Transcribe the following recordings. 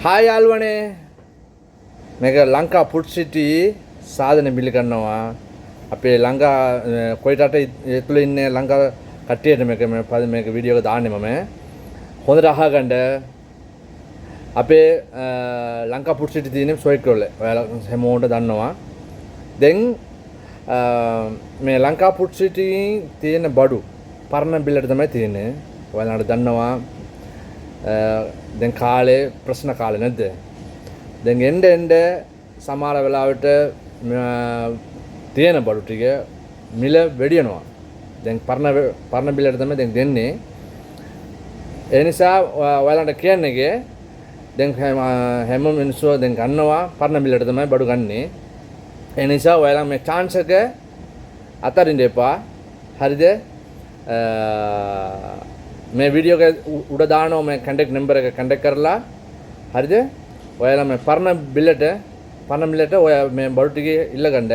Hi යාළුවනේ මේක Lanka food සිටි සාධන බිලි කරනවා අපේ ලංකා කොයි රටේ ඇතුළේ ඉන්නේ ලංකා කට්ටියට මේක වීඩියෝ එක දාන්නේ මම හොඳට අහගන්න අපේ ලංකා ෆුඩ් සිටි තියෙන්නේ සොයික්‍රෝල ඔයාලා හැමෝටම දන්නවා දැන් මේ ලංකා ෆුඩ් සිටි තියෙන බඩු පරණ බිල්ලට තමයි තියෙන්නේ ඔයාලට දන්නවා දැන් කාලේ ප්‍රශ්න කාලේ නැද්ද දැන් එන්න සමහර වෙලාවට තියෙන බඩු ටික මිල වැඩි වෙනවා දැන් පරණ බිල්ලට තමයි දැන් දෙන්නේ ඒ නිසා ඔයාලන්ට කියන්නේ දැන් හැම මිනිස්සු දැන් ගන්නවා පරණ බිල්ලට තමයි බඩු ගන්නෙ ඒ නිසා ඔයාලා මේ chance එක අතරින් දෙපා හරිද මේ වීඩියෝ එක උඩ දානවා මේ කන්ටැක්ට් නම්බර් එක කන්ටැක්ට් කරලා හරිද ඔයාලා මේ පරණ බිල්ලට ඔය මේ බඩු ටික ඉල්ලගන්න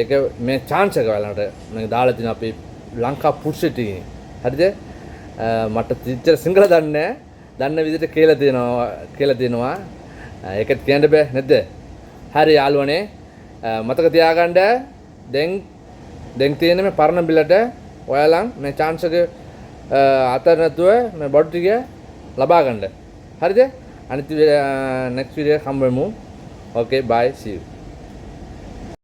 ඒක මේ chance එක ඔයාලට මම දාලා තියෙන අපි ලංකා ෆුඩ් සිටි හරිද මට තිච්චර සිංහල දන්න විදිහට කියලා තියෙනවා ඒකත් කියන්න බෑ නැද්ද හරි යාළුවනේ මතක තියාගන්න දැන් තියෙන මේ පරණ බිල්ලට ඔයාලා මේ chance එක අතර නැතුව මේ බඩු ටික ලබා ගන්න. හරිද? අනිත් next video එක හම්බ වෙමු. Okay bye see you.